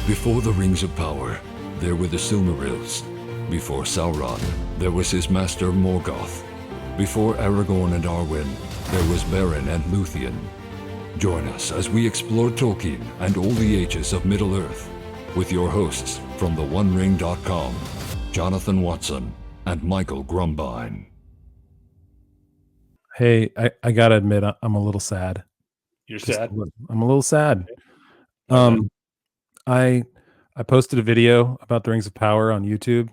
Before the Rings of Power, there were the Silmarils. Before Sauron, there was his master Morgoth. Before Aragorn and Arwen, there was Beren and Luthien. Join us as we explore Tolkien and all the ages of Middle-earth with your hosts from theonering.com, Jonathan Watson and Michael Grumbine. Hey, I gotta admit, I'm a little sad. You're sad? I'm a little sad. I posted a video about the Rings of Power on YouTube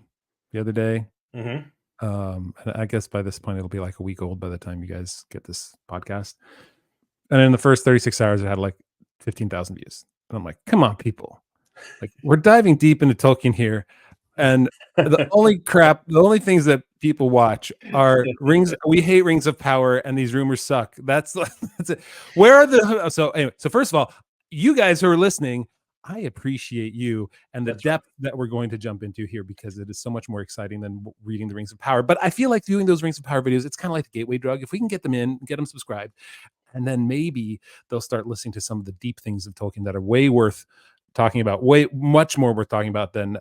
the other day. Mm-hmm. And I guess by this point it'll be like a week old by the time you guys get this podcast. And in the first 36 hours, it had like 15,000 views. And I'm like, come on, people! Like, we're diving deep into Tolkien here, and the only things that people watch are Rings. We hate Rings of Power, and these rumors suck. That's it. Where are the so anyway? So first of all, you guys who are listening, I appreciate you and the depth that we're going to jump into here, because it is so much more exciting than reading the Rings of Power. But I feel like doing those Rings of Power videos, it's kind of like the gateway drug. If we can get them in, get them subscribed, and then maybe they'll start listening to some of the deep things of Tolkien that are way worth talking about, way much more worth talking about than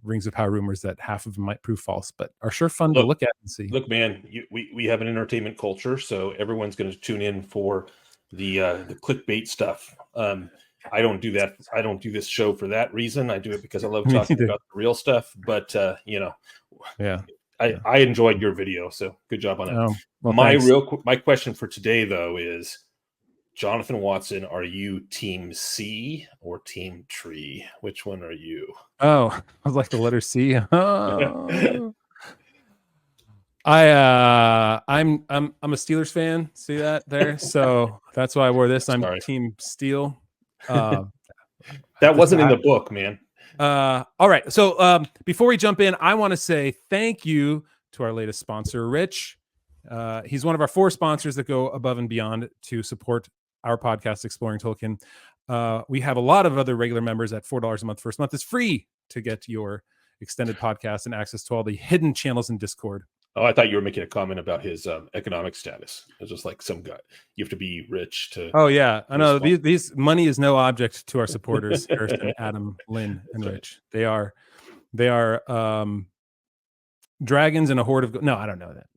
Rings of Power rumors that half of them might prove false, but are sure fun to look at and see. Look, man, we have an entertainment culture, so everyone's going to tune in for the clickbait stuff. I don't do that. I don't do this show for that reason. I do it because I love talking about the real stuff. But yeah, I enjoyed your video, so good job on it. Well, my question for today though is, Jonathan Watson, are you Team C or Team Tree? Which one are you? Oh, I was like the letter C. Oh. I'm a Steelers fan. See that there? So that's why I wore this. I'm Team Steel. That wasn't in the book, man. All right. So before we jump in, I want to say thank you to our latest sponsor, Rich. He's one of our 4 sponsors that go above and beyond to support our podcast, Exploring Tolkien. We have a lot of other regular members at $4 a month. First month is free to get your extended podcast and access to all the hidden channels in Discord. Oh, I thought you were making a comment about his economic status. It was just like some guy. You have to be rich to. Oh yeah, I know. These money is no object to our supporters, Harrison, Adam, Lynn, and Rich. They are dragons and a horde of. No, I don't know that.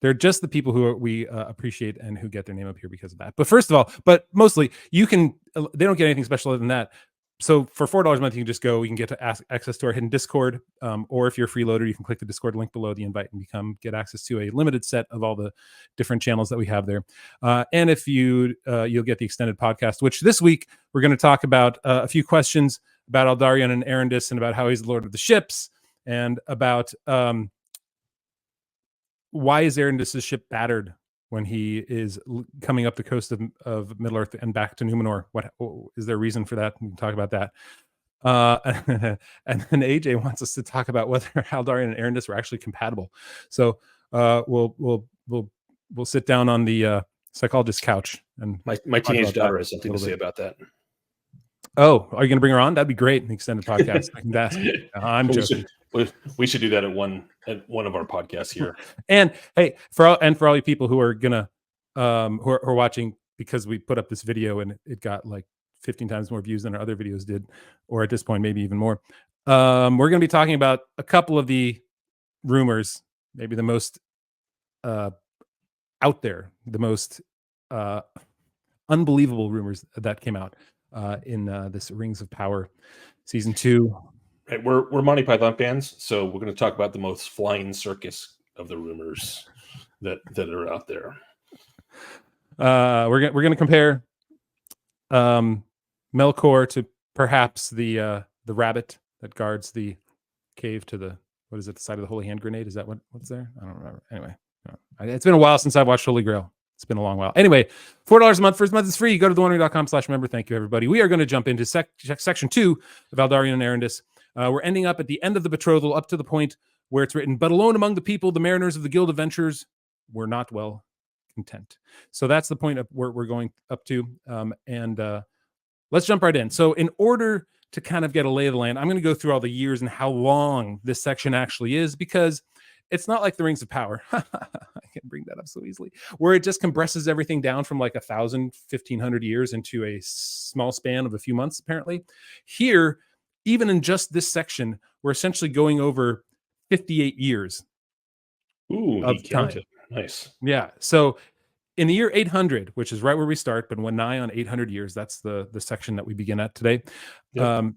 They're just the people who we appreciate and who get their name up here because of that. But first of all, but mostly, you can. They don't get anything special other than that. So for $4 a month, you can just go. You can get to access to our hidden Discord, or if you're a freeloader, you can click the Discord link below the invite and get access to a limited set of all the different channels that we have there. And if you'll get the extended podcast, which this week we're going to talk about a few questions about Aldarion and Erendis, and about how he's the Lord of the Ships, and about why is Erendis' ship battered when he is coming up the coast of Middle-earth and back to Númenor. What is there a reason for that? We can talk about that. And then AJ wants us to talk about whether Aldarion and Erendis were actually compatible. So we'll sit down on the psychologist's couch. And my teenage daughter has something to say about that. Oh, are you going to bring her on? That'd be great. An extended podcast. I can ask. I'm joking. We should do that at one of our podcasts here. And hey, for all you people who are gonna who are watching, because we put up this video and it got like 15 times more views than our other videos did, or at this point maybe even more. We're going to be talking about a couple of the rumors, maybe the most out there, the most unbelievable rumors that came out in this Rings of Power season 2. Right, we're Monty Python fans, so we're going to talk about the most flying circus of the rumors that are out there. We're going to compare Melkor to perhaps the rabbit that guards the cave to the the side of the Holy Hand grenade. Is that what's there? I don't remember. Anyway, it's been a while since I've watched Holy Grail. It's been a long while. Anyway, $4 a month. First month is free. Go to theonering.com/member. Thank you, everybody. We are going to jump into section 2 of Aldarion and Erendis. We're ending up at the end of the betrothal, up to the point where it's written, "But alone among the people, the mariners of the Guild of Ventures were not well content." So that's the point of where we're going up to. And let's jump right in. So in order to kind of get a lay of the land, I'm going to go through all the years and how long this section actually is, because it's not like the Rings of Power. I can bring that up so easily, where it just compresses everything down from like 1,000, 1,500 years into a small span of a few months, apparently. Here, even in just this section, we're essentially going over 58 years of time. Nice. Yeah. So in the year 800, which is right where we start, but when nigh on 800 years, that's the section that we begin at today. Yep.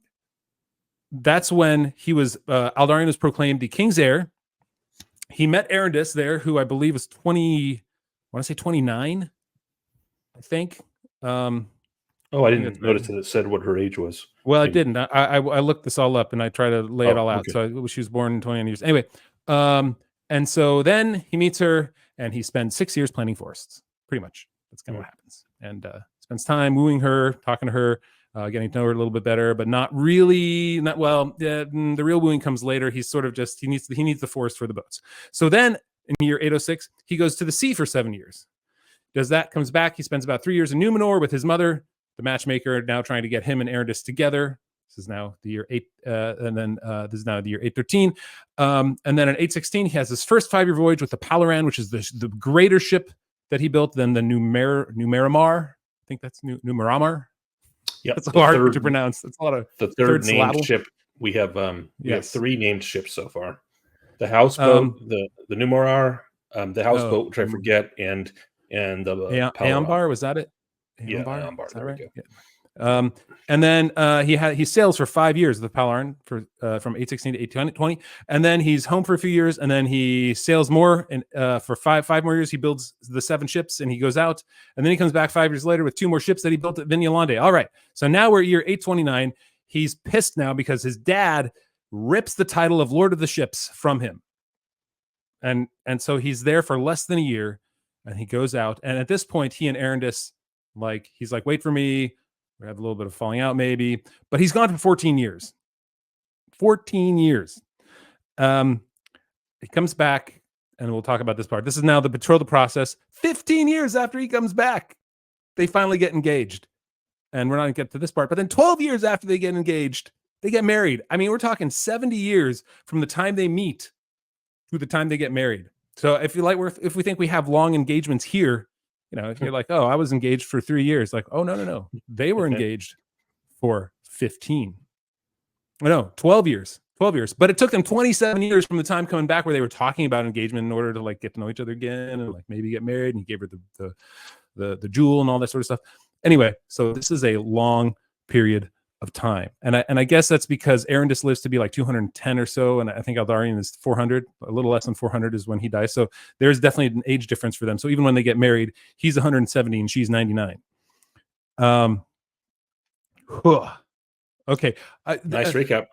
That's when he was, Aldarion was proclaimed the king's heir. He met Erendis there, who I believe was 20, I want to say 29, I think. I didn't notice that it said what her age was. Well, it didn't. I looked this all up and I tried to lay it all out. Okay. So she was born in 29 years. Anyway, and so then he meets her and he spends 6 years planting forests. Pretty much. That's kind of what happens. And spends time wooing her, talking to her, getting to know her a little bit better, but not really. The real wooing comes later. He's sort of just, he needs the forest for the boats. So then in the year 806, he goes to the sea for 7 years. Does that, comes back. He spends about 3 years in Númenor with his mother, the matchmaker, now trying to get him and Erendis together. This is now the year 8, and then this is now the year 813. And then in 816, he has his first 5-year voyage with the Palaran, which is the greater ship that he built than the Numeramar. I think that's Numeramar. Yeah, that's hard to pronounce. That's a lot of the third named syllable. Ship. We have have 3 named ships so far: the houseboat, the Numerar, the houseboat, which I forget, and the Ambar. Was that it? Ambar? Yeah, Ambar. There we go. Yeah. And then he sails for 5 years with the Palaran from 816 to 820, and then he's home for a few years, and then he sails more, and for five more years he builds the 7 ships, and he goes out, and then he comes back 5 years later with 2 more ships that he built at Vignalande. All right, so now we're year 829. He's pissed now because his dad rips the title of Lord of the Ships from him, and so he's there for less than a year, and he goes out, and at this point he and Erendis, he's like, wait for me. We have a little bit of falling out, maybe, but he's gone for 14 years. 14 years. He comes back, and we'll talk about this part. This is now the betrothal process. 15 years after he comes back, they finally get engaged. And we're not going to get to this part, but then 12 years after they get engaged, they get married. I mean, we're talking 70 years from the time they meet to the time they get married. So if we think we have long engagements here, if you're like, oh, I was engaged for 3 years, like, oh, no. They were engaged for 15. No, 12 years. 12 years. But it took them 27 years from the time coming back where they were talking about engagement in order to get to know each other again and maybe get married. And he gave her the jewel and all that sort of stuff. Anyway, so this is a long period of time. And I guess that's because Erendis lives to be 210 or so, and I think Aldarion is 400, a little less than 400 is when he dies. So there's definitely an age difference for them. So even when they get married, he's 170 and she's 99. Okay. Nice recap.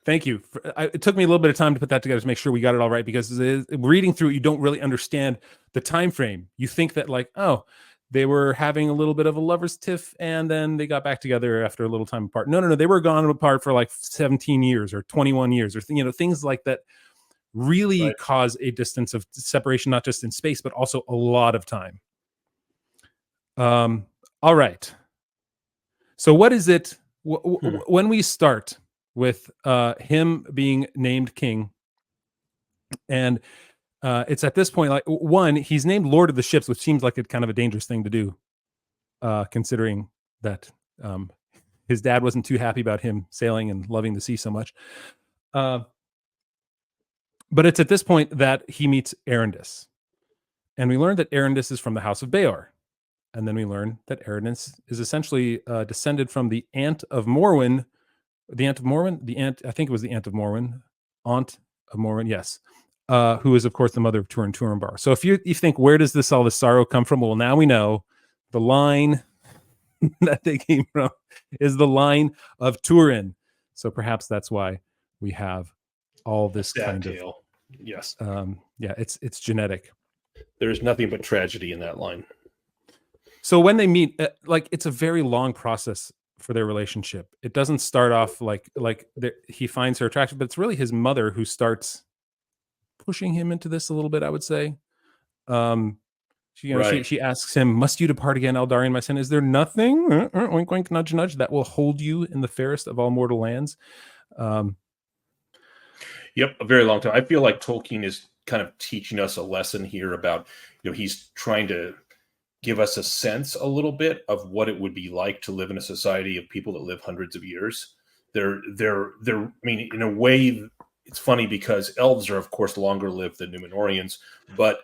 Thank you. It took me a little bit of time to put that together to make sure we got it all right, because reading through it, you don't really understand the time frame. You think that they were having a little bit of a lover's tiff, and then they got back together after a little time apart. No. They were gone apart for 17 years or 21 years or things like that really cause a distance of separation, not just in space, but also a lot of time. All right. So what is it when we start with him being named king, and it's at this point, one, he's named Lord of the Ships, which seems like a kind of a dangerous thing to do, considering that his dad wasn't too happy about him sailing and loving the sea so much. But it's at this point that he meets Erendis. And we learn that Erendis is from the House of Beor. And then we learn that Erendis is essentially descended from the aunt of Morwen. The aunt of Morwen? I think it was the aunt of Morwen. Aunt of Morwen, yes. Who is, of course, the mother of Turin Turambar. So if you think, where does all this sorrow come from? Well, now we know the line that they came from is the line of Turin. So perhaps that's why we have all this kind of tale. Yes. It's genetic. There's nothing but tragedy in that line. So when they meet, it's a very long process for their relationship. It doesn't start off he finds her attractive, but it's really his mother who starts pushing him into this a little bit, I would say. She asks him, "Must you depart again, Aldarion, my son? Is there nothing, oink, oink, nudge, nudge, that will hold you in the fairest of all mortal lands?" Yep, a very long time. I feel like Tolkien is kind of teaching us a lesson here about, he's trying to give us a sense a little bit of what it would be like to live in a society of people that live hundreds of years. I mean, in a way, it's funny because elves are, of course, longer lived than Númenóreans, but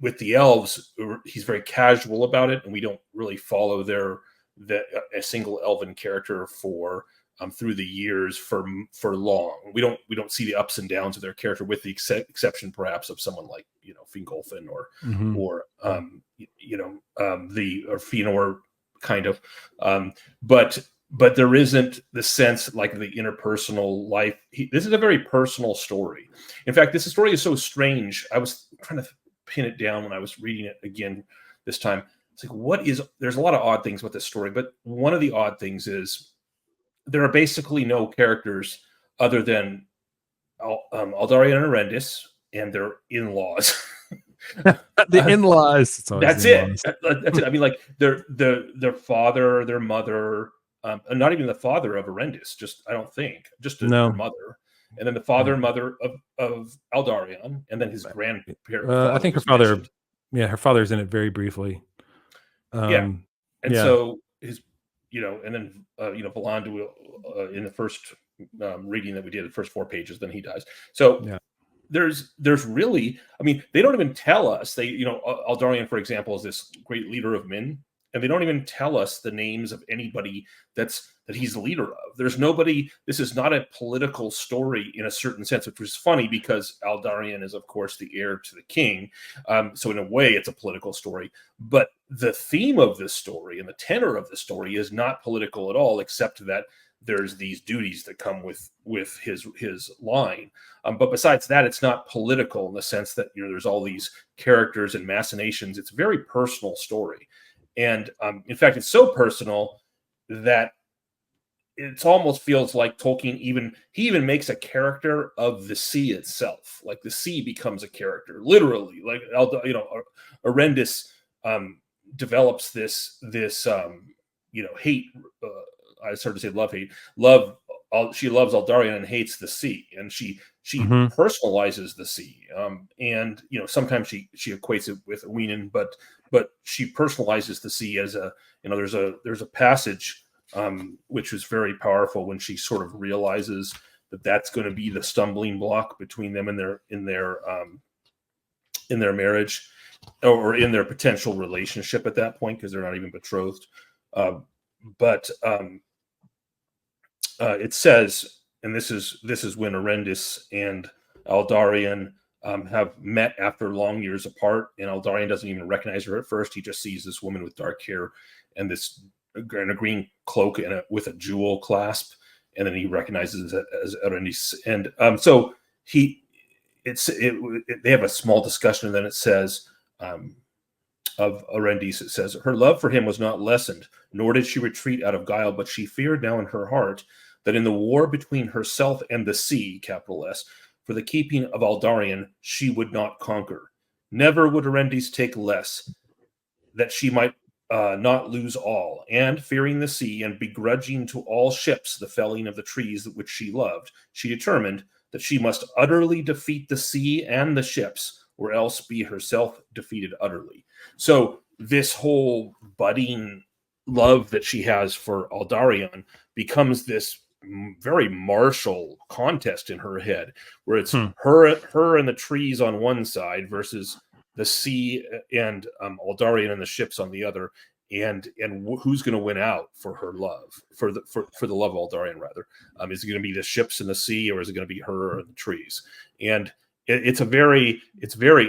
with the elves, he's very casual about it, and we don't really follow a single elven character for through the years for long. We don't see the ups and downs of their character, with the exception perhaps of someone like Fingolfin or Fëanor kind of, but there isn't the sense like the interpersonal life. This is a very personal story. In fact, this story is so strange. I was trying to pin it down when I was reading it again this time. It's like, there's a lot of odd things with this story, but one of the odd things is there are basically no characters other than Aldarion and Erendis and their in-laws. The in-laws. That's it. That's it. I mean, like their father, their mother, not even the father of Erendis. Just their mother, and then the father and mother of Aldarion, and then his grandparent. I think her father. Yeah, her father's in it very briefly. So his, and then Valandu in the first reading that we did, the first 4 pages, then he dies. So there's really, I mean, they don't even tell us. Aldarion, for example, is this great leader of men, and they don't even tell us the names of anybody that he's the leader of. There's nobody. This is not a political story in a certain sense, which was funny because Aldarion is, of course, the heir to the king. So in a way, it's a political story. But the theme of this story and the tenor of the story is not political at all, except that there's these duties that come with his line. But besides that, it's not political in the sense that there's all these characters and machinations. It's a very personal story. And in fact, it's so personal that it almost feels like Tolkien even makes a character of the sea itself. Like the sea becomes a character, literally. Like Erendis develops this hate. I started to say love-hate. She loves Aldarion and hates the sea, and she personalizes the sea. And sometimes she equates it with Weenan, but she personalizes the sea as there's a passage which is very powerful when she sort of realizes that that's going to be the stumbling block between them and in their marriage, or in their potential relationship at that point, because they're not even betrothed. But it says, and this is when Erendis and Aldarion have met after long years apart, and Aldarion doesn't even recognize her at first. He just sees this woman with dark hair and a green cloak and with a jewel clasp, and then he recognizes it as Erendis. And so they have a small discussion, and then it says of Erendis, it says, her love for him was not lessened, nor did she retreat out of guile, but she feared now in her heart that in the war between herself and the sea, capital S, for the keeping of Aldarion, she would not conquer. Never would Erendis take less, that she might not lose all. And fearing the sea, and begrudging to all ships the felling of the trees which she loved, she determined that she must utterly defeat the sea and the ships, or else be herself defeated utterly. So this whole budding love that she has for Aldarion becomes this very martial contest in her head, where it's her and the trees on one side versus the sea and Aldarion and the ships on the other, and who's going to win out for her love, for the love of Aldarion, rather. Is it going to be the ships and the sea, or is it going to be her and the trees? And it's very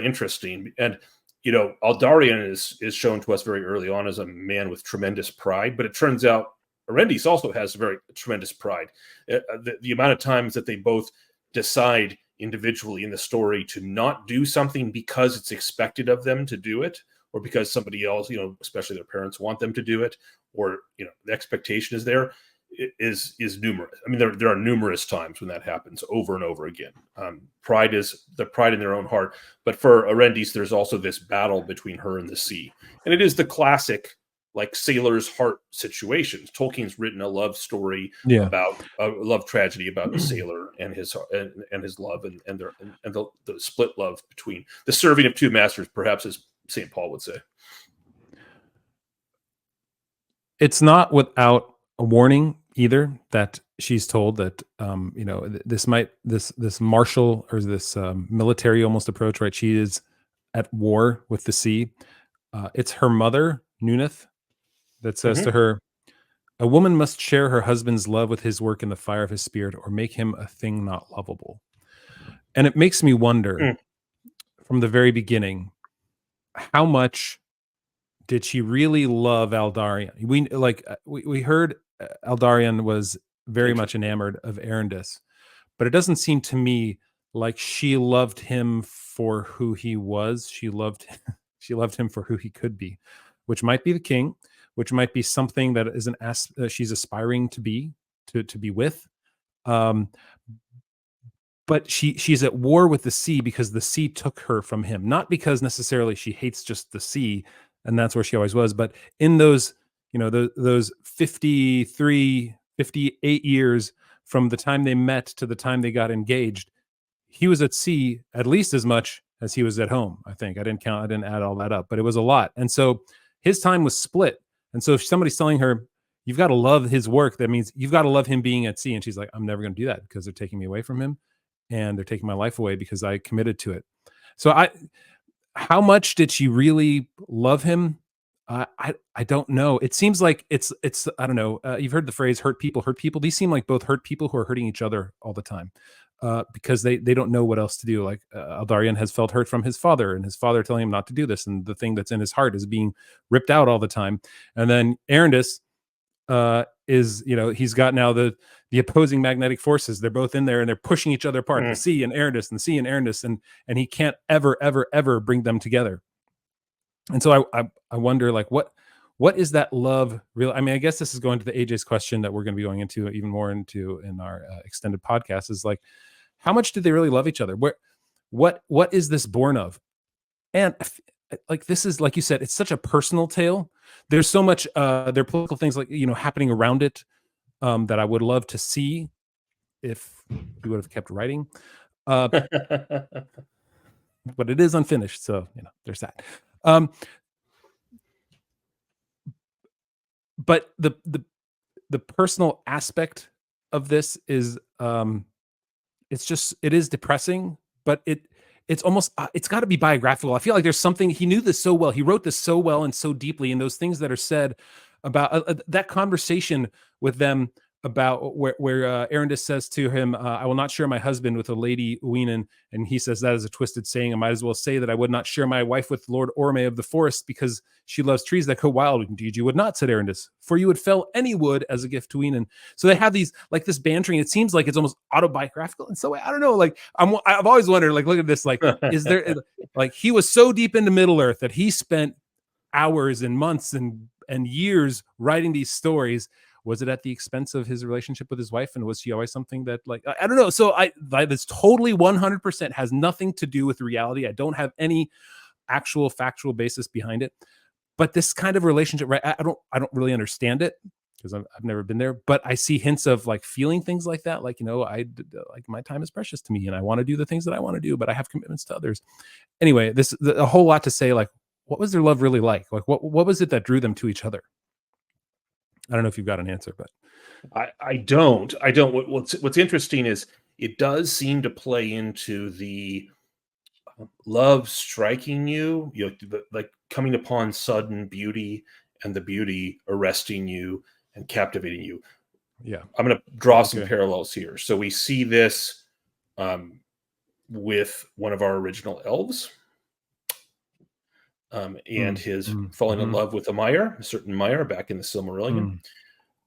interesting. And Aldarion is shown to us very early on as a man with tremendous pride, but it turns out Erendis also has very tremendous pride. The amount of times that they both decide individually in the story to not do something because it's expected of them to do it, or because somebody else, especially their parents, want them to do it, or the expectation is there, is numerous. I mean, there are numerous times when that happens over and over again. Pride is the pride in their own heart, but for Erendis, there's also this battle between her and the sea, and it is the classic like sailor's heart situations. Tolkien's written a love story about a love tragedy about the sailor and his love and the split love between the serving of two masters, perhaps, as St. Paul would say. It's not without a warning either that she's told that this martial or this military almost approach, right? She is at war with the sea. It's her mother, Núneth, that says to her, "A woman must share her husband's love with his work in the fire of his spirit, or make him a thing not lovable." And it makes me wonder from the very beginning, how much did she really love Aldarion? We heard Aldarion was very much enamored of Erendis, but it doesn't seem to me like she loved him for who he was. She loved him for who he could be, which might be the king, which might be something that is she's aspiring to be with. But she's at war with the sea because the sea took her from him, not because necessarily she hates just the sea and that's where she always was. But in those, those 58 years from the time they met to the time they got engaged, he was at sea at least as much as he was at home. I think I didn't add all that up, but it was a lot. And so his time was split. And so if somebody's telling her, you've got to love his work, that means you've got to love him being at sea. And she's like, I'm never going to do that because they're taking me away from him and they're taking my life away because I committed to it. So how much did she really love him? I don't know. It seems like it's I don't know. You've heard the phrase hurt people. These seem like both hurt people who are hurting each other all the time because they don't know what else to do. Like Aldarion has felt hurt from his father and his father telling him not to do this. And the thing that's in his heart is being ripped out all the time. And then Erendis is, he's got now the opposing magnetic forces. They're both in there and they're pushing each other apart. The sea and Erendis, and the sea and Erendis, and he can't ever bring them together. And so I wonder, like, what is that love real? I mean, I guess this is going to the AJ's question that we're going to be going into even more into in our extended podcast, is like, how much did they really love each other? What is this born of? And like, this is, like you said, it's such a personal tale. There's so much there are political things like, happening around it that I would love to see if we would have kept writing. But it is unfinished, so there's that. But the personal aspect of this is it is depressing, but it's almost it's got to be biographical. I feel like there's something, he knew this so well, he wrote this so well and so deeply, and those things that are said about that conversation with them about where Erendis says to him, I will not share my husband with a lady Uinen, and he says that is a twisted saying. I might as well say that I would not share my wife with Lord Orme of the forest, because she loves trees that go wild. Indeed you would not, said Erendis, for you would fell any wood as a gift to Uinen. So they have these, like, this bantering. It seems like it's almost autobiographical. And so I don't know, like I've always wondered, like, look at this, like, is there, like, he was so deep into Middle Earth that he spent hours and months and years writing these stories. Was it at the expense of his relationship with his wife? And was she always something that, like, I don't know. So this totally 100% has nothing to do with reality. I don't have any actual factual basis behind it. But this kind of relationship, right? I don't really understand it because I've never been there. But I see hints of, like, feeling things like that. Like, like, my time is precious to me and I want to do the things that I want to do, but I have commitments to others. Anyway, a whole lot to say, like, what was their love really like? Like, what was it that drew them to each other? I don't know if you've got an answer, but I don't. What's interesting is it does seem to play into the love striking you, like coming upon sudden beauty and the beauty arresting you and captivating you. Yeah. I'm going to draw some parallels here. So we see this with one of our original elves. And his falling in love with a certain Meyer back in the Silmarillion.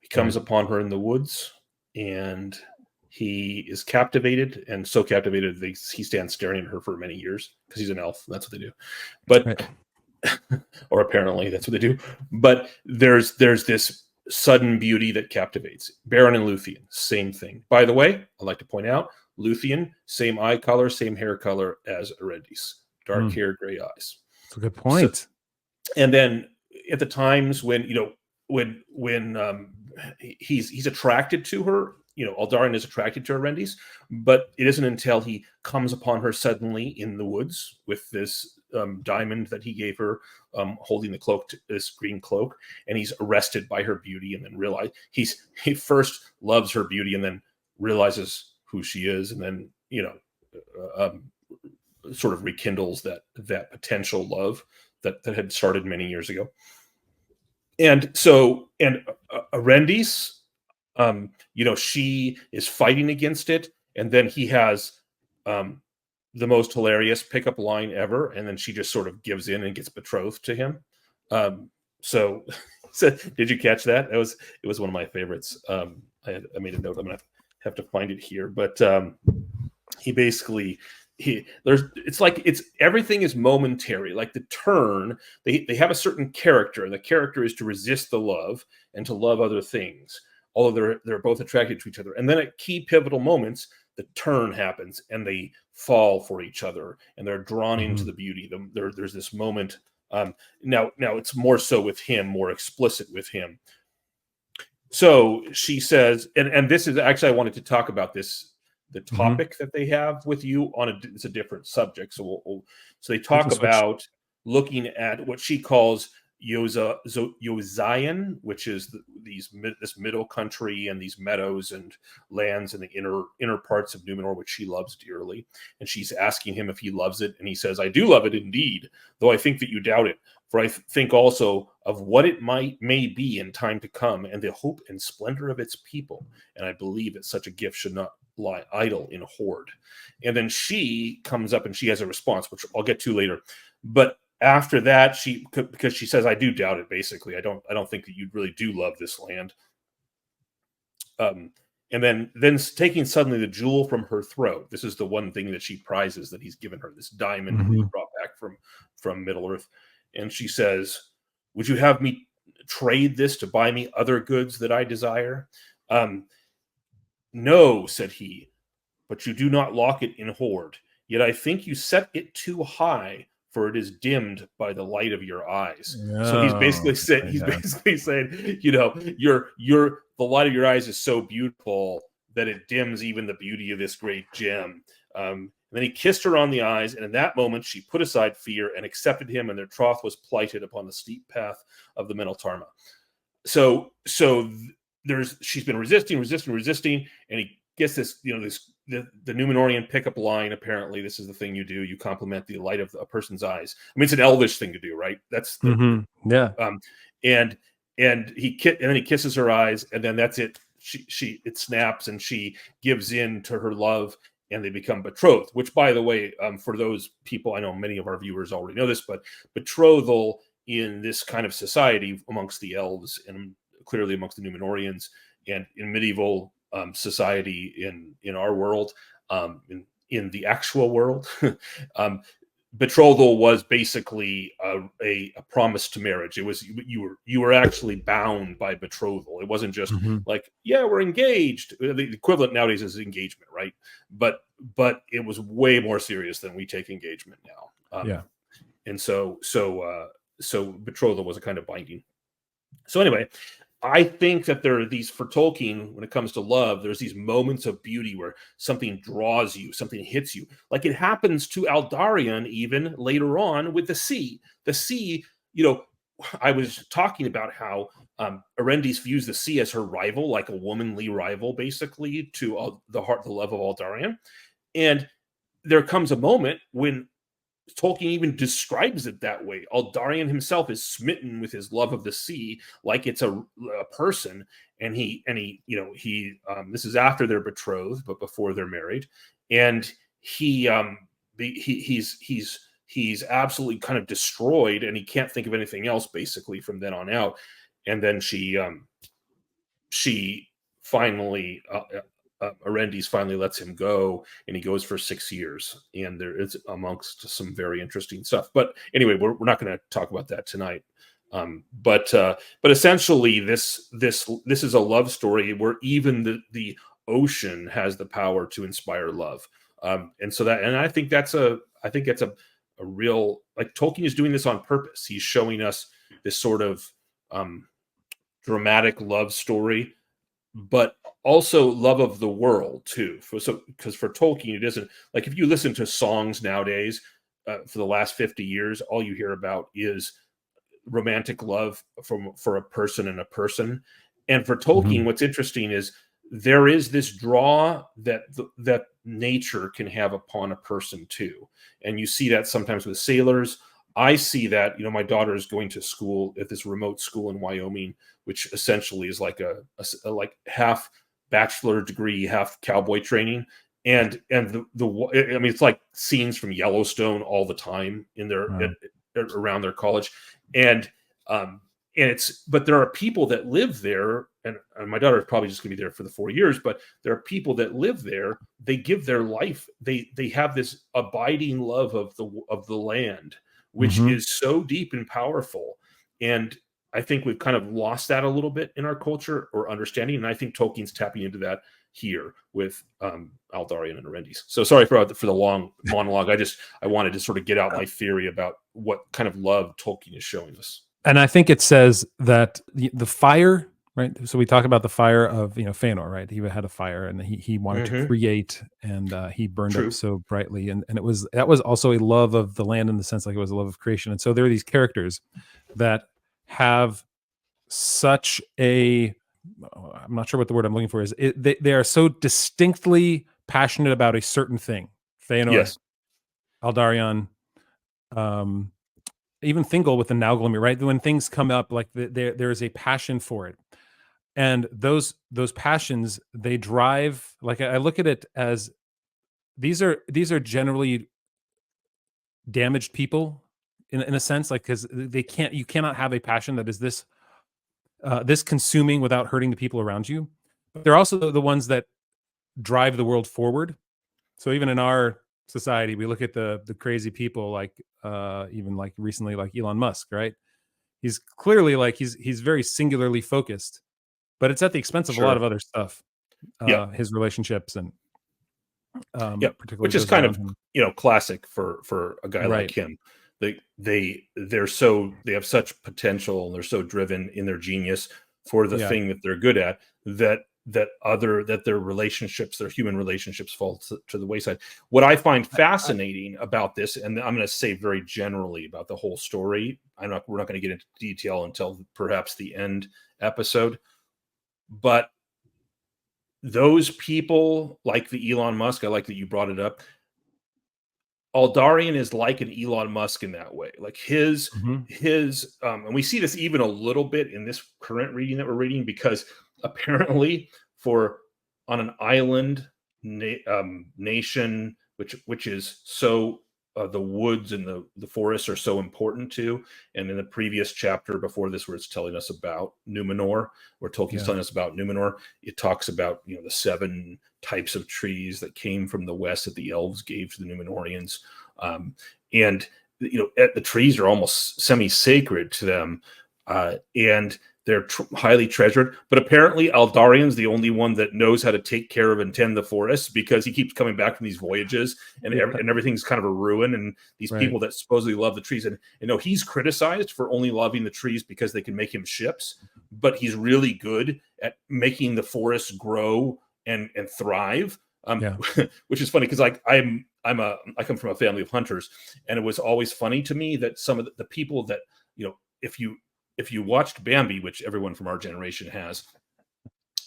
He comes upon her in the woods, and he is captivated, and so captivated that he stands staring at her for many years because he's an elf. That's what they do. But or apparently that's what they do. But there's this sudden beauty that captivates. Beren and Luthien, same thing. By the way, I'd like to point out, Luthien, same eye color, same hair color as Erendis. Dark hair, gray eyes. That's a good point. And then at the times when he's attracted to her. Aldarion is attracted to Erendis, but it isn't until he comes upon her suddenly in the woods with this diamond that he gave her, holding the cloak, this green cloak, and he's arrested by her beauty, and then he first loves her beauty, and then realizes who she is, and then sort of rekindles that potential love that had started many years ago. And so, Erendis, she is fighting against it, and then he has the most hilarious pickup line ever, and then she just sort of gives in and gets betrothed to him. So did you catch that? It was one of my favorites. I made a note. I'm gonna have to find it here, but he basically everything is momentary. Like the turn, they have a certain character, and the character is to resist the love and to love other things, although they're both attracted to each other. And then at key pivotal moments, the turn happens and they fall for each other and they're drawn into the beauty. There's this moment. Now it's more so with him, more explicit with him. So she says, and this is actually, I wanted to talk about this, the topic that they have with you it's a different subject. So so they talk about looking at what she calls Yozian, which is this middle country and these meadows and lands in the inner parts of Númenor, which she loves dearly. And she's asking him if he loves it, and he says, "I do love it indeed, though I think that you doubt it. For I think also of what it may be in time to come, and the hope and splendor of its people. And I believe that such a gift should not lie idle in a hoard." And then she comes up and she has a response, which I'll get to later. But after that, because she says, "I do doubt it. Basically, I don't think that you really do love this land." And then taking suddenly the jewel from her throat. This is the one thing that she prizes, that he's given her, this diamond that he brought back from Middle Earth. And she says, "Would you have me trade this to buy me other goods that I desire?" "No," said he, "but you do not lock it in hoard. Yet I think you set it too high, for it is dimmed by the light of your eyes." So he's basically saying, the light of your eyes is so beautiful that it dims even the beauty of this great gem. And then he kissed her on the eyes, and in that moment she put aside fear and accepted him, and their troth was plighted upon the steep path of the Meneltarma. So she's been resisting, and he gets this, the Númenorian pickup line. Apparently, this is the thing you do. You compliment the light of a person's eyes. I mean, it's an elvish thing to do, right? That's yeah. And he kisses her eyes, and then that's it. It snaps, and she gives in to her love, and they become betrothed. Which, by the way, for those people, I know many of our viewers already know this, but betrothal in this kind of society amongst the elves and clearly amongst the Númenorians and in medieval society in our world, in the actual world, betrothal was basically a promise to marriage. It was you were actually bound by betrothal. It wasn't just like, yeah, we're engaged. The equivalent nowadays is engagement, right? But it was way more serious than we take engagement now. And so betrothal was a kind of binding. So anyway, I think that there are these, for Tolkien, when it comes to love, there's these moments of beauty where something draws you, something hits you. Like it happens to Aldarion even later on with the sea. The sea, I was talking about how Erendis views the sea as her rival, like a womanly rival, basically, to the love of Aldarion. And there comes a moment when Tolkien even describes it that way. Aldarion himself is smitten with his love of the sea, like it's a person, and he this is after they're betrothed, but before they're married, and he's absolutely kind of destroyed, and he can't think of anything else basically from then on out. And then she finally. Erendis finally lets him go, and he goes for 6 years, and it's amongst some very interesting stuff. But anyway, we're not going to talk about that tonight. But essentially, this is a love story where even the ocean has the power to inspire love, and I think that's a real, like, Tolkien is doing this on purpose. He's showing us this sort of dramatic love story, but also love of the world too. Because for Tolkien, it isn't like if you listen to songs nowadays for the last 50 years, all you hear about is romantic love for a person and a person. And for Tolkien, what's interesting is there is this draw that that nature can have upon a person too. And you see that sometimes with sailors. I see that, my daughter is going to school at this remote school in Wyoming, which essentially is like a like half bachelor degree, half cowboy training. And it's like scenes from Yellowstone all the time in their around their college. And but there are people that live there, and my daughter is probably just going to be there for the 4 years, but there are people that live there. They give their life. They have this abiding love of the land, which is so deep and powerful. And I think we've kind of lost that a little bit in our culture or understanding. And I think Tolkien's tapping into that here with Aldarion and Erendis. So sorry for the long monologue. I wanted to sort of get out my theory about what kind of love Tolkien is showing us. And I think it says that the fire, right? So we talk about the fire of Fëanor, right? He had a fire, and he wanted to create, and he burned up so brightly, and that was also a love of the land in the sense like it was a love of creation. And so there are these characters that have such a, I'm not sure what the word I'm looking for is. They are so distinctly passionate about a certain thing. Fëanor, yes. Aldarion, even Thingol with the Nauglamir, right? When things come up, like there is a passion for it, and those passions, they drive. Like I look at it as these are generally damaged people in a sense, like because you cannot have a passion that is this consuming without hurting the people around you. But they're also the ones that drive the world forward. So even in our society, we look at the crazy people like even like recently like Elon Musk, right? He's clearly like he's very singularly focused, but it's at the expense of a lot of other stuff. His relationships and particularly which is kind of classic for a guy like him. They have such potential, and they're so driven in their genius for the thing that they're good at that their relationships, their human relationships, fall to the wayside. What I find fascinating about this, and I'm going to say very generally about the whole story, we're not going to get into detail until perhaps the end episode, but those people like the Elon Musk, I like that you brought it up. Aldarion is like an Elon Musk in that way. Like his, and we see this even a little bit in this current reading that we're reading, because apparently on an island nation, which is so the woods and the forests are so important to. And in the previous chapter before this, where it's telling us about Númenor, where Tolkien's telling us about Númenor, it talks about the 7 types of trees that came from the west that the elves gave to the Númenorians, and the trees are almost semi-sacred to them, and they're highly treasured. But apparently Aldarion's the only one that knows how to take care of and tend the forests, because he keeps coming back from these voyages, and everything's kind of a ruin. And these people that supposedly love the trees, and he's criticized for only loving the trees because they can make him ships, but he's really good at making the forests grow and thrive. Which is funny, because I come from a family of hunters, and it was always funny to me that some of the people that if you watched Bambi, which everyone from our generation has,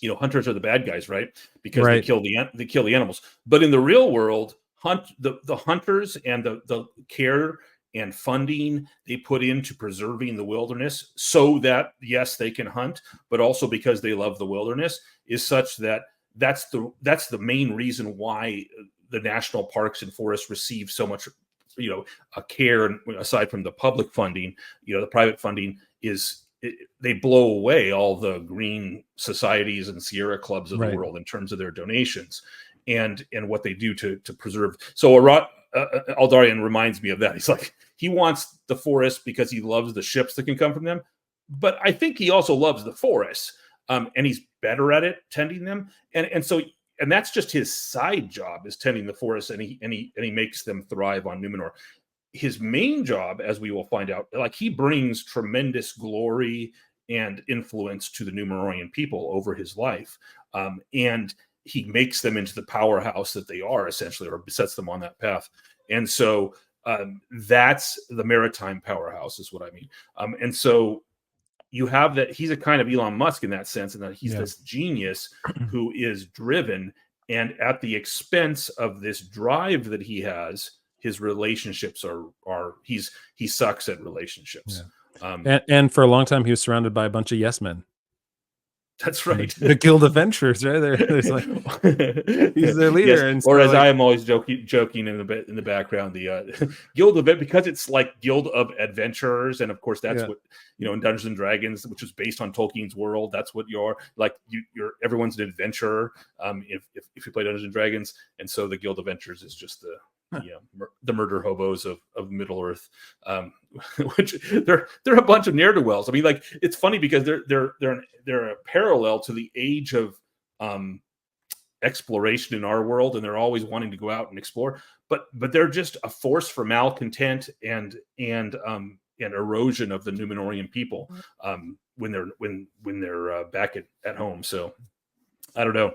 hunters are the bad guys, right? Because they kill the animals. But in the real world, the hunters and the care and funding they put into preserving the wilderness, so that yes, they can hunt, but also because they love the wilderness, is such that that's the main reason why the national parks and forests receive so much a care. And aside from the public funding, the private funding they blow away all the green societies and Sierra clubs of the world in terms of their donations and what they do to preserve. So Aldarion reminds me of that. He's like, he wants the forest because he loves the ships that can come from them, but I think he also loves the forests, and he's better at it, tending them, and that's just his side job, is tending the forests, and he makes them thrive on Númenor. his main job, as we will find out, like he brings tremendous glory and influence to the Númenorian people over his life, and he makes them into the powerhouse that they are, essentially, or sets them on that path. And so that's the maritime powerhouse, is what I mean. And so you have that he's a kind of Elon Musk in that sense, and that he's this genius who is driven, and at the expense of this drive that he has, his relationships are he sucks at relationships. And for a long time, he was surrounded by a bunch of yes men. That's right. The Guild of Venturers, right? There's like he's their leader, yes. and or so as I am always joking in the background, the Guild of because it's like Guild of Adventurers, and of course that's what in Dungeons and Dragons, which is based on Tolkien's world. That's what you're like. You're everyone's an adventurer. If you play Dungeons and Dragons, and so the Guild of Adventurers is just the murder hobos of Middle Earth, which they're a bunch of ne'er-do-wells. I mean, like it's funny because they're a parallel to the age of exploration in our world, and they're always wanting to go out and explore. But they're just a force for malcontent and erosion of the Númenorian people when they're back at home. So I don't know,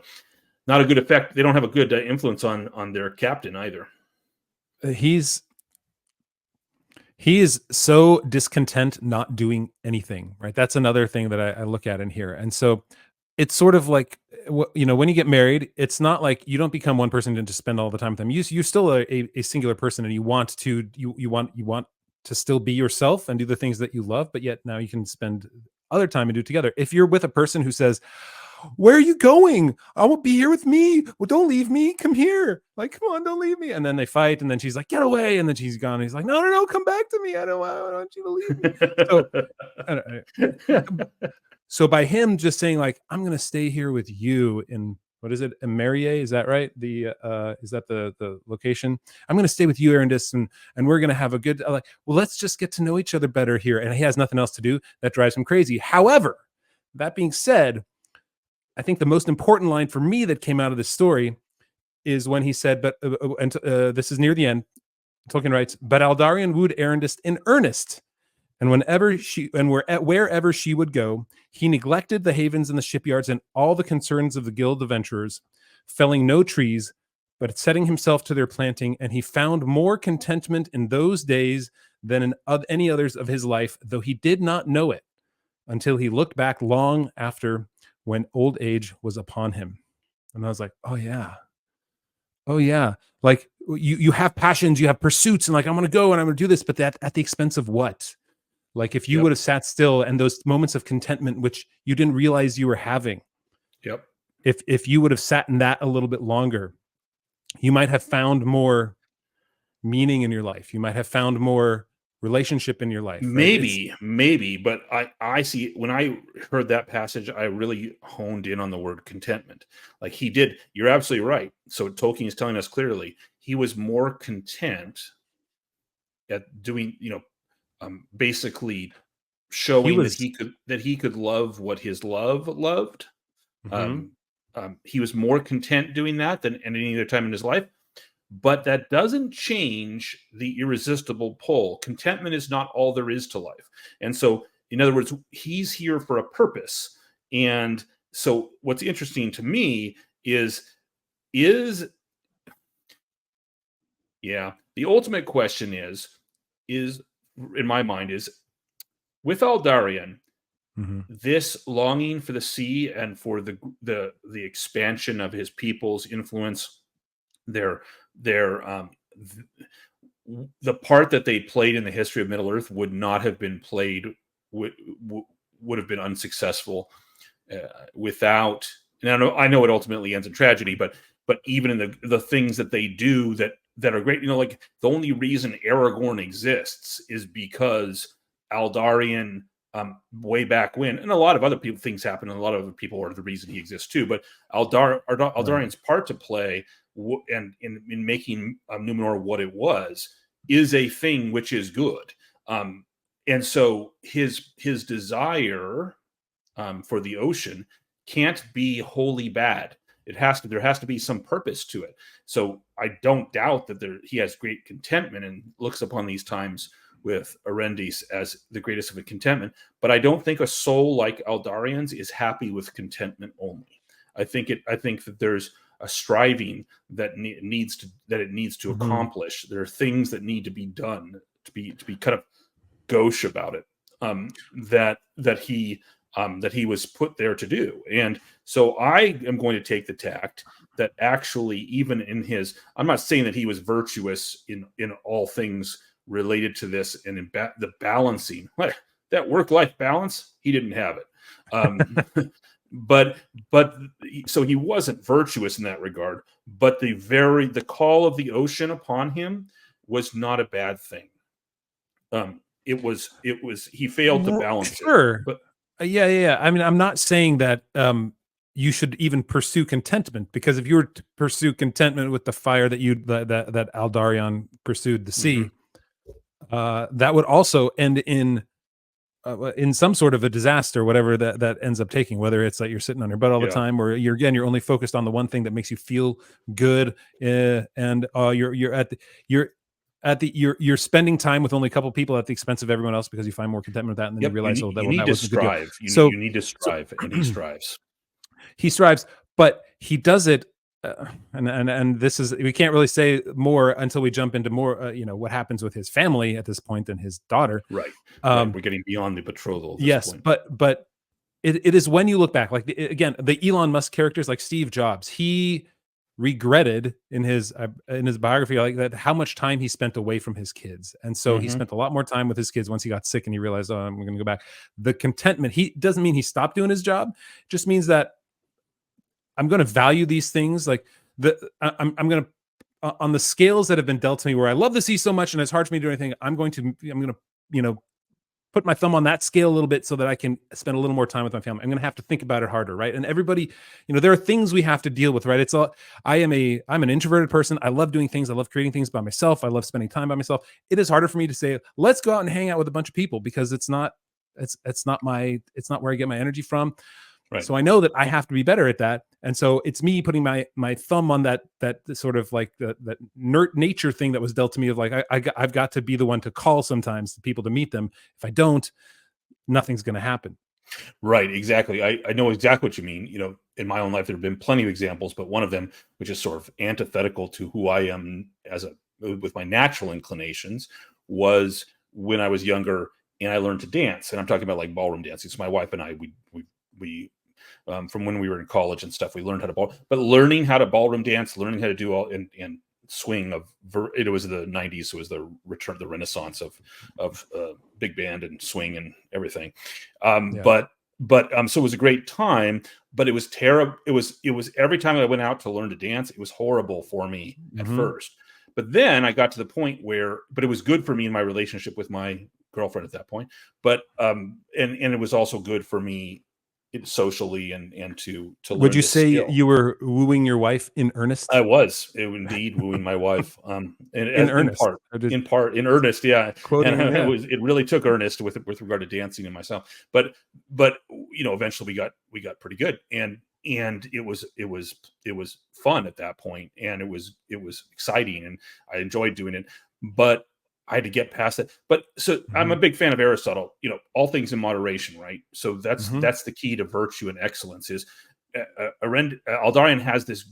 not a good effect. They don't have a good influence on their captain either. He is so discontent not doing anything, right? That's another thing that I look at in here. And so it's sort of like, when you get married, it's not like you don't become one person and just spend all the time with them. You're still a singular person, and you want to still be yourself and do the things that you love, but yet now you can spend other time and do it together. If you're with a person who says, "Where are you going? I won't be here with me. Well, don't leave me. Come here. Like, come on, don't leave me." And then they fight, and then she's like, "Get away!" And then she's gone. And he's like, "No, come back to me. I don't want you to leave me." So by him just saying like, "I'm going to stay here with you in what is it, Emerie? Is that right? Is that the location? I'm going to stay with you, Erendis, and we're going to have a good well, let's just get to know each other better here." And he has nothing else to do. That drives him crazy. However, that being said, I think the most important line for me that came out of this story is when he said, this is near the end, Tolkien writes, "But Aldarion wooed Erendis in earnest, and wherever she would go, he neglected the havens and the shipyards and all the concerns of the Guild of Venturers, felling no trees, but setting himself to their planting, and he found more contentment in those days than in any others of his life, though he did not know it until he looked back long after, when old age was upon him." And I was like, oh yeah. Like you have passions, you have pursuits, and like, I'm going to go and I'm going to do this, but that at the expense of what? Like if you would have sat still, and those moments of contentment, which you didn't realize you were having. Yep. If you would have sat in that a little bit longer, you might have found more meaning in your life. You might have found more relationship in your life. Right? Maybe, but I see, when I heard that passage, I really honed in on the word contentment. Like he did. You're absolutely right. So Tolkien is telling us clearly he was more content at doing, basically showing that he could love what his love loved. Mm-hmm. He was more content doing that than any other time in his life. But that doesn't change the irresistible pull. Contentment is not all there is to life. And so, in other words, he's here for a purpose. And so what's interesting to me is the ultimate question is in my mind is, with Aldarion, this longing for the sea and for the expansion of his people's influence, the part that they played in the history of Middle Earth would not have been played, would have been unsuccessful without. And I know it ultimately ends in tragedy, but even in the things that they do that are great, like the only reason Aragorn exists is because Aldarion, way back when, and a lot of other things happen, and a lot of other people are the reason he exists too. But Aldarion's part to play, and in making Númenor what it was, is a thing which is good. And so his desire for the ocean can't be wholly bad. there has to be some purpose to it. So I don't doubt that he has great contentment and looks upon these times with Erendis as the greatest of a contentment. But I don't think a soul like Aldarion's is happy with contentment only. I think that there's a striving that it needs to accomplish. There are things that need to be done to be kind of gauche about it, that he was put there to do. And so I am going to take the tact that actually, even in I'm not saying that he was virtuous in all things related to this, and in the balancing, that work-life balance, he didn't have it. But so he wasn't virtuous in that regard, but the call of the ocean upon him was not a bad thing. It was he failed to balance it. But yeah. I mean, I'm not saying that you should even pursue contentment, because if you were to pursue contentment with the fire that that Aldarion pursued the sea, that would also end in some sort of a disaster, whatever that ends up taking, whether it's that you're sitting on your butt all the time, or you're only focused on the one thing that makes you feel good, and you're spending time with only a couple people at the expense of everyone else because you find more contentment with that, and then you realize, you need to strive. You need to strive, and he strives. He strives, but he does it. And this is, we can't really say more until we jump into more, what happens with his family at this point and his daughter. Right. We're getting beyond the betrothal. At this point. But it is when you look back, like again, the Elon Musk characters, like Steve Jobs, he regretted in his biography, like that, how much time he spent away from his kids. And so he spent a lot more time with his kids once he got sick and he realized, I'm going to go back. The contentment, he doesn't mean he stopped doing his job. It just means that I'm going to value these things. Like I'm going to, on the scales that have been dealt to me, where I love the sea so much and it's hard for me to do anything, I'm going to, put my thumb on that scale a little bit so that I can spend a little more time with my family. I'm going to have to think about it harder. Right. And everybody, there are things we have to deal with, right? I'm an introverted person. I love doing things. I love creating things by myself. I love spending time by myself. It is harder for me to say, let's go out and hang out with a bunch of people, because it's not where I get my energy from. Right. So I know that I have to be better at that. And so it's me putting my thumb on that sort of like that nature thing that was dealt to me of like, I've got to be the one to call sometimes to people to meet them. If I don't, nothing's going to happen. Right. Exactly. I know exactly what you mean. In my own life, there have been plenty of examples, but one of them, which is sort of antithetical to who I am with my natural inclinations, was when I was younger and I learned to dance. And I'm talking about like ballroom dancing. So my wife and I, we from when we were in college and stuff, we learned how to but learning how to ballroom dance, learning how to do all and swing it was the 90s. So it was the return of the Renaissance of big band and swing and everything. But so it was a great time, but it was terrible. It was every time I went out to learn to dance, it was horrible for me at first. But then I got to the point but it was good for me in my relationship with my girlfriend at that point. But and it was also good for me socially and to learn. Would you say you were wooing your wife in earnest? I was indeed wooing my wife in earnest, in earnest. Yeah. Quoting, and it really took earnest with regard to dancing and myself, but eventually we got pretty good, and it was fun at that point, and it was exciting, and I enjoyed doing it, but I had to get past it. But so I'm a big fan of Aristotle, all things in moderation, right? So that's the key to virtue and excellence. Is Aldarion has this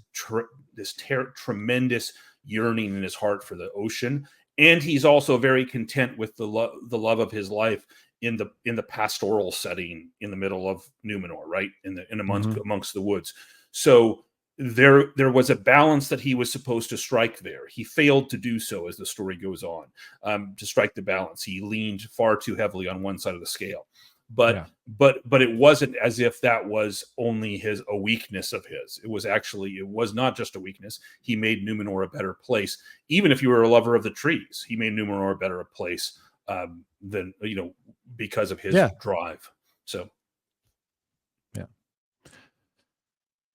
tremendous yearning in his heart for the ocean, and he's also very content with the love of his life in the pastoral setting in the middle of Númenor, right? Amongst the woods. So there was a balance that he was supposed to strike there. He failed to do so as the story goes on, to strike the balance. He leaned far too heavily on one side of the scale. But it wasn't as if that was only a weakness of his. It was not just a weakness. He made Númenor a better place. Even if you were a lover of the trees, he made Númenor a better place than because of his drive. So.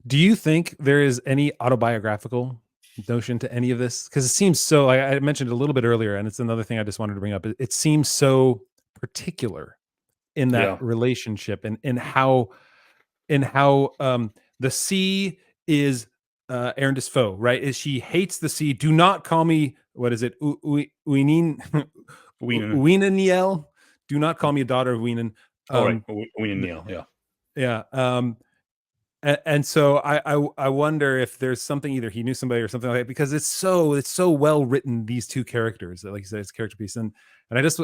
Do you think there is any autobiographical notion to any of this? Because it seems so, I mentioned it a little bit earlier, and it's another thing I just wanted to bring up. It seems so particular in that relationship, and in how the sea is Erendis foe, right? Is she hates the sea. Do not call me, what is it? Uinin Uinaniel. Do not call me a daughter of Uinen. All right. Uinaniel, yeah. Yeah. And so I wonder if there's something, either he knew somebody or something like that, because it's so well written, these two characters, like you said, it's character piece. And I just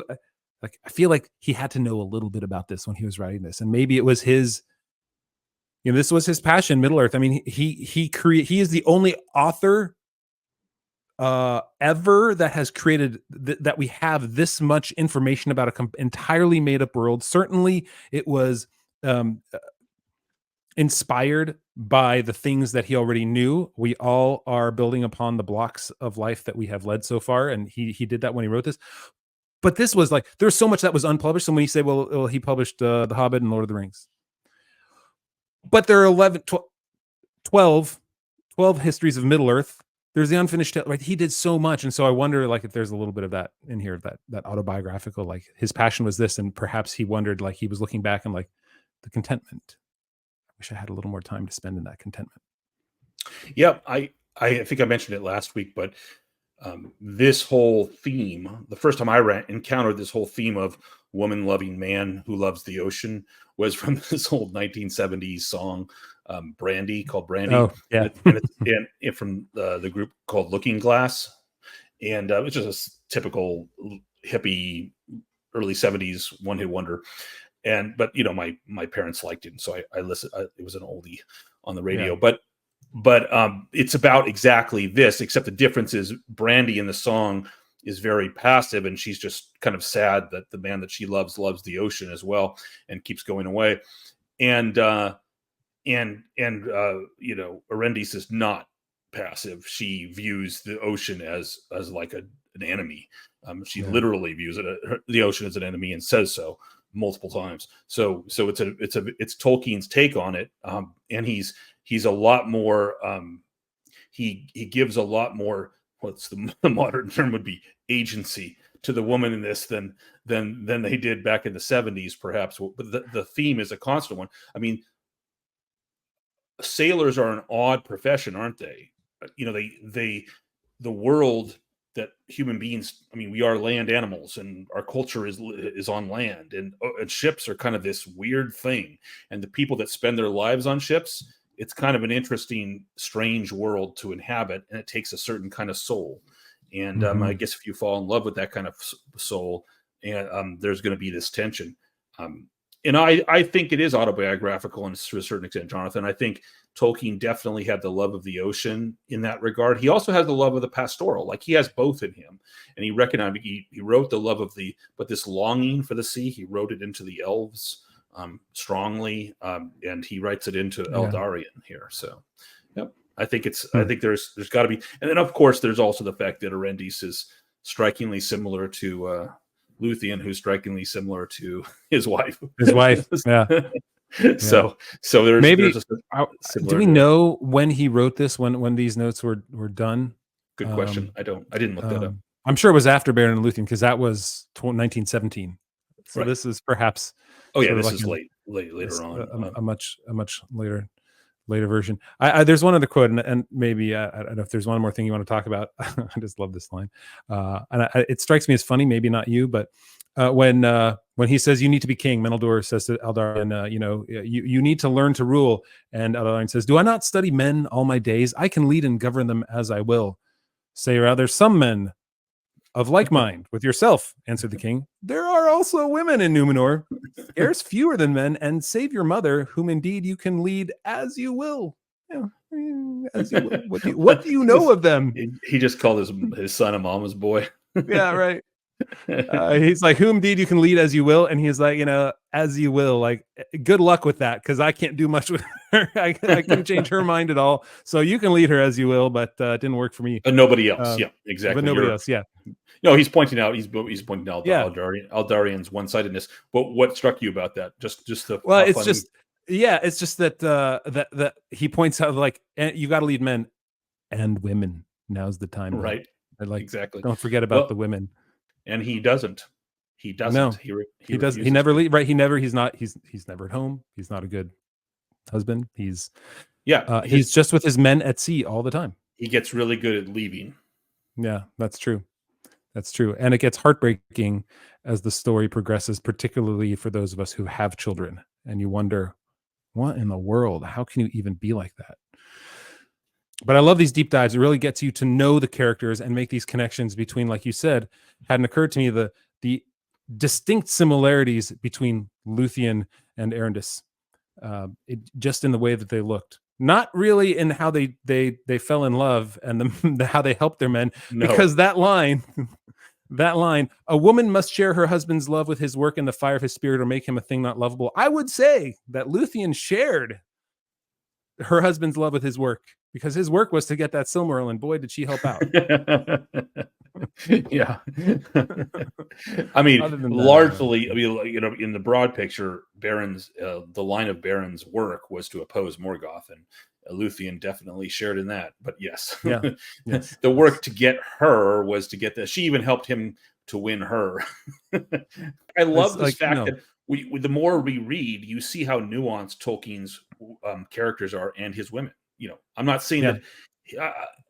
like, I feel like he had to know a little bit about this when he was writing this. And maybe it was his, this was his passion, Middle Earth. I mean, he is the only author ever that has created that we have this much information about a entirely made up world. Certainly it was inspired by the things that he already knew. We all are building upon the blocks of life that we have led so far, and he did that when he wrote this. But this was like, there's so much that was unpublished. So when you say, well he published The Hobbit and Lord of the Rings, but there are 12 histories of Middle Earth. There's the unfinished tale, right? He did so much. And so I wonder, like, if there's a little bit of that in here, that autobiographical, like his passion was this, and perhaps he wondered, like, he was looking back and like, the contentment. Wish I had a little more time to spend in that contentment. Yeah, I think I mentioned it last week, but this whole theme, the first time I encountered this whole theme of woman loving man who loves the ocean, was from this old 1970s song, Brandy, called Brandy. Oh, yeah. and from the group called Looking Glass. And it's just a typical hippie early 70s one-hit wonder. But my parents liked it, and so I listened. It was an oldie on the radio, yeah. but it's about exactly this, except the difference is Brandy in the song is very passive, and she's just kind of sad that the man that she loves the ocean as well, and keeps going away. And Erendis is not passive. She views the ocean as like an enemy. She literally views the ocean as an enemy, and says so multiple times. So it's Tolkien's take on it, and he's a lot more. He gives a lot more. What's the modern term would be, agency to the woman in this than they did back in the 70s, perhaps. But the theme is a constant one. I mean, sailors are an odd profession, aren't they? The world that human beings, I mean, we are land animals, and our culture is on land, and ships are kind of this weird thing. And the people that spend their lives on ships, it's kind of an interesting, strange world to inhabit, and it takes a certain kind of soul. And I guess if you fall in love with that kind of soul, and there's going to be this tension. And I think it is autobiographical, and to a certain extent, Jonathan. I think Tolkien definitely had the love of the ocean in that regard. He also has the love of the pastoral. Like, he has both in him, and he recognized he wrote the love of but this longing for the sea, he wrote it into the elves strongly, and he writes it into Aldarion here. So, yep, I think there's got to be, and then of course there's also the fact that Erendis is strikingly similar to Luthien, who's strikingly similar to his wife. Yeah. So there's maybe. There's do we know when he wrote this? When these notes were done? Good question. I didn't look that up. I'm sure it was after Beren and Luthien, because that was 1917. So this is perhaps. Oh yeah, this is later on. A much later version. There's one other quote, and maybe I don't know if there's one more thing you want to talk about. I just love this line, and it strikes me as funny. Maybe not you, but when he says, "You need to be king," Meneldur says to Aldarion, you need to learn to rule. And Aldarion says, "Do I not study men all my days? I can lead and govern them as I will. Say rather, some men of like mind with yourself," answered the king. "There are also women in Númenor, scarce fewer than men, and save your mother, whom indeed you can lead as you will." As you will. What do you know of them? He just called his son a mama's boy. Yeah, right. He's like, "Whom indeed you can lead as you will," and he's like, as you will. Like, good luck with that, because I can't do much with her. I couldn't change her mind at all. So you can lead her as you will, but it didn't work for me. Nobody else. Yeah, exactly. But nobody else. Yeah. No, he's pointing out Aldarion's one-sidedness. But what struck you about that? Just the it's just that that he points out, like, you got to lead men and women. Now's the time, right? Like, exactly. Don't forget about the women. And he doesn't. He doesn't. No, he doesn't. He never leave. Right? He's never at home. He's not a good husband. He's Yeah, He's just with his men at sea all the time. he gets really good at leaving. Yeah, that's true. That's true. And it gets heartbreaking as the story progresses, particularly for those of us who have children. And you wonder, what in the world? How can you even be like that? But I love these deep dives. It really gets you to know the characters and make these connections between, like you said, hadn't occurred to me, the distinct similarities between Luthien and Erendis, just in the way that they looked. Not really in how they fell in love and how they helped their men, because that line, a woman must share her husband's love with his work and the fire of his spirit, or make him a thing not lovable. I would say that Luthien shared her husband's love with his work, because his work was to get that Silmaril, boy, did she help out. Yeah. I mean, largely, I mean, you know, in the broad picture, Baron's the line of Baron's work was to oppose Morgoth, and Luthien definitely shared in that. But yes, yes. The work to get her was to get that. She even helped him to win her. I love this fact that the more we read, you see how nuanced Tolkien's characters are and his women. You know, I'm not saying that.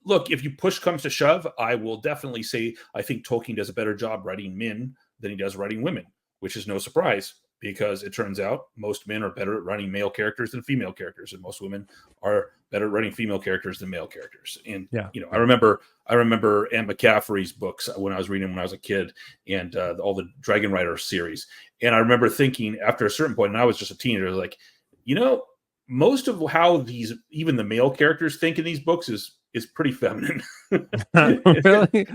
Look, if you push comes to shove, I will definitely say I think Tolkien does a better job writing men than he does writing women, which is no surprise, because it turns out most men are better at writing male characters than female characters, and most women are better at writing female characters than male characters. And you know, I remember Anne McCaffrey's books when I was reading them when I was a kid, and all the Dragon Rider series. And I remember thinking after a certain point, and I was just a teenager, like, you know, most of how even the male characters think in these books is pretty feminine. Really?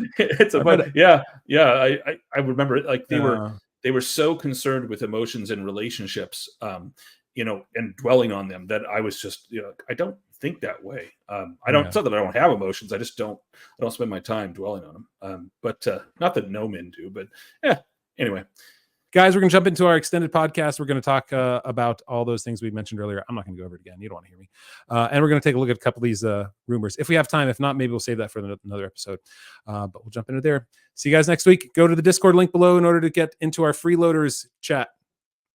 I remember it, like they were so concerned with emotions and relationships, you know, and dwelling on them, that I was just, you know, I don't think that way. I don't. It's not that I don't have emotions. I just don't spend my time dwelling on them. But not that no men do. But yeah. Anyway. Guys, we're going to jump into our extended podcast. We're going to talk about all those things we mentioned earlier. I'm not going to go over it again. You don't want to hear me. And we're going to take a look at a couple of these rumors. If we have time. If not, maybe we'll save that for another episode. But we'll jump into there. See you guys next week. Go to the Discord link below in order to get into our freeloaders chat.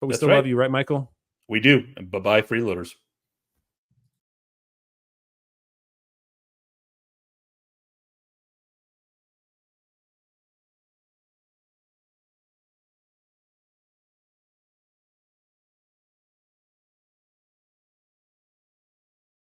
But we still love you, right, Michael? We do. Bye-bye, freeloaders.